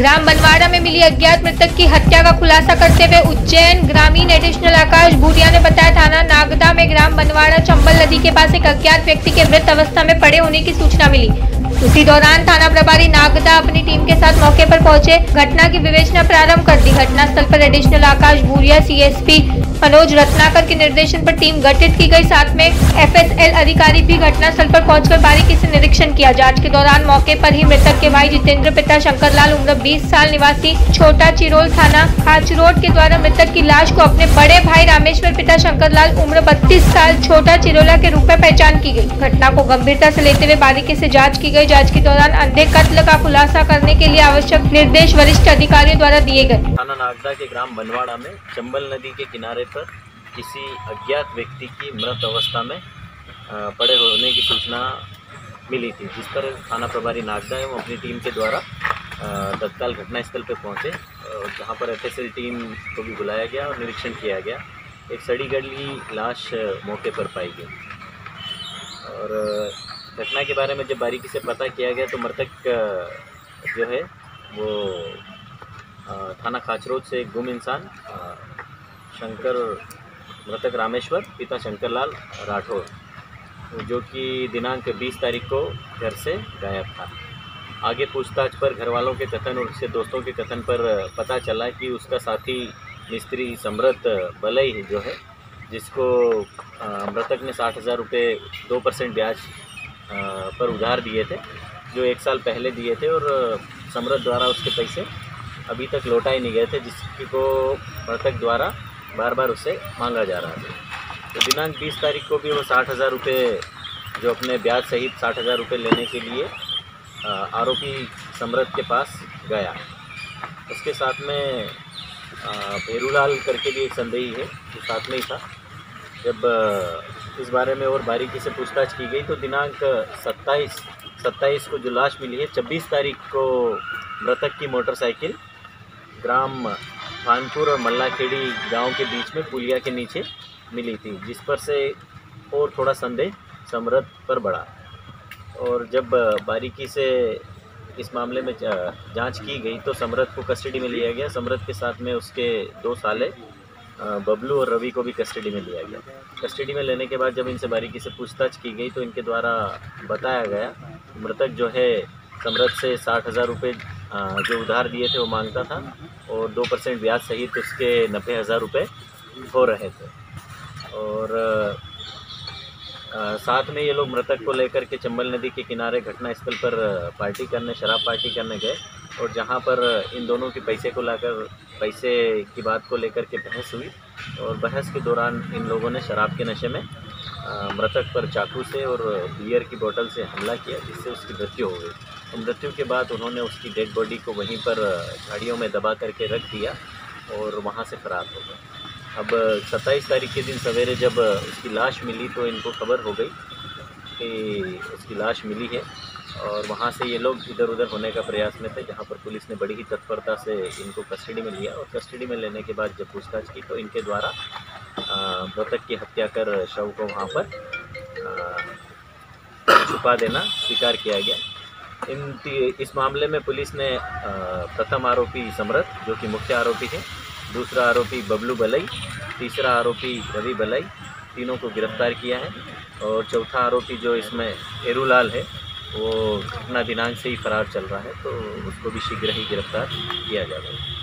ग्राम बनवाड़ा में मिली अज्ञात मृतक की हत्या का खुलासा करते हुए उज्जैन ग्रामीण एडिशनल आकाश भूरिया ने बताया, थाना नागदा में ग्राम बनवाड़ा चंबल नदी के पास एक अज्ञात व्यक्ति के मृत अवस्था में पड़े होने की सूचना मिली। उसी दौरान थाना प्रभारी नागदा अपनी टीम के साथ मौके पर पहुंचे, घटना की विवेचना प्रारंभ कर दी। घटनास्थल पर एडिशनल आकाश भूरिया, सीएसपी मनोज रत्नाकर के निर्देशन पर टीम गठित की गई। साथ में एफएसएल अधिकारी भी घटनास्थल पर पहुंचकर बारीकी से निरीक्षण किया। जांच के दौरान मौके पर ही मृतक के भाई जितेंद्र पिता शंकरलाल उम्र 20 साल निवासी छोटा चिरोल थाना खाचरोड के द्वारा मृतक की लाश को अपने बड़े भाई रामेश्वर पिता शंकरलाल उम्र 32 साल छोटा चिरोला के रूप में पहचान की गई। घटना को गंभीरता से लेते हुए बारीकी से जाँच की गई। जांच के दौरान अंधे कत्ल का खुलासा करने के लिए आवश्यक निर्देश वरिष्ठ अधिकारियों द्वारा दिए गए। थाना नागदा के ग्राम बनवाड़ा में चंबल नदी के किनारे पर किसी अज्ञात व्यक्ति की मृत अवस्था में पड़े होने की सूचना मिली थी, जिस पर थाना प्रभारी नागदा एवं अपनी टीम के द्वारा तत्काल घटनास्थल पर पहुंचे, जहां पर एफएसएल टीम को भी बुलाया गया और निरीक्षण किया गया। एक सड़ी गली लाश मौके पर पाई गई और घटना के बारे में जब बारीकी से पता किया गया तो मृतक जो है वो थाना खाचरोड से गुम इंसान मृतक रामेश्वर पिता शंकरलाल राठौर, जो कि दिनांक 20 तारीख को घर से गायब था। आगे पूछताछ पर घर वालों के कथन और उसके दोस्तों के कथन पर पता चला कि उसका साथी मिस्त्री समृत बलई जो है, जिसको मृतक ने 60,000 रुपये 2% ब्याज पर उधार दिए थे, जो 1 साल पहले दिए थे, और समृत द्वारा उसके पैसे अभी तक लौटाए नहीं गए थे, जिसको मृतक द्वारा बार बार उससे मांगा जा रहा था। तो दिनांक 20 तारीख को भी वो 60,000 रुपये जो अपने ब्याज सहित 60,000 रुपये लेने के लिए आरोपी समृत के पास गया। उसके साथ में भेरूलाल करके भी एक संदेही है जो साथ में ही था। जब इस बारे में और बारीकी से पूछताछ की गई तो दिनांक 27 को जो लाश मिली है, 26 तारीख को मृतक की मोटरसाइकिल ग्राम खानपुर और मल्लाखेड़ी गांव के बीच में पुलिया के नीचे मिली थी, जिस पर से और थोड़ा संदेह समृत पर बढ़ा। और जब बारीकी से इस मामले में जांच की गई तो समृत को कस्टडी में लिया गया। समृत के साथ में उसके 2 साले बबलू और रवि को भी कस्टडी में लिया गया। कस्टडी में लेने के बाद जब इनसे बारीकी से पूछताछ की गई तो इनके द्वारा बताया गया मृतक जो है समृत से 60,000 रुपये जो उधार दिए थे वो मांगता था और 2% ब्याज सहित उसके 90,000 रुपये हो रहे थे। और साथ में ये लोग मृतक को लेकर के चंबल नदी के किनारे घटनास्थल पर शराब पार्टी करने गए, और जहां पर इन दोनों के पैसे की बात को लेकर के बहस हुई, और बहस के दौरान इन लोगों ने शराब के नशे में मृतक पर चाकू से और बियर की बोतल से हमला किया, जिससे उसकी मृत्यु हो गई। तो मृत्यु के बाद उन्होंने उसकी डेड बॉडी को वहीं पर झाड़ियों में दबा करके रख दिया और वहाँ से फरार हो गए। अब 27 तारीख के दिन सवेरे जब उसकी लाश मिली तो इनको खबर हो गई कि उसकी लाश मिली है, और वहाँ से ये लोग इधर उधर होने का प्रयास में थे, जहाँ पर पुलिस ने बड़ी ही तत्परता से इनको कस्टडी में लिया। और कस्टडी में लेने के बाद जब पूछताछ की तो इनके द्वारा मृतक की हत्या कर शव को वहाँ पर छुपा देना स्वीकार किया गया। इस मामले में पुलिस ने प्रथम आरोपी समृत जो कि मुख्य आरोपी है, दूसरा आरोपी बबलू बलई, तीसरा आरोपी रवि बलई, तीनों को गिरफ्तार किया है। और चौथा आरोपी जो इसमें भेरूलाल है वो घटना दिनांक से ही फरार चल रहा है, तो उसको भी शीघ्र ही गिरफ्तार किया जाएगा।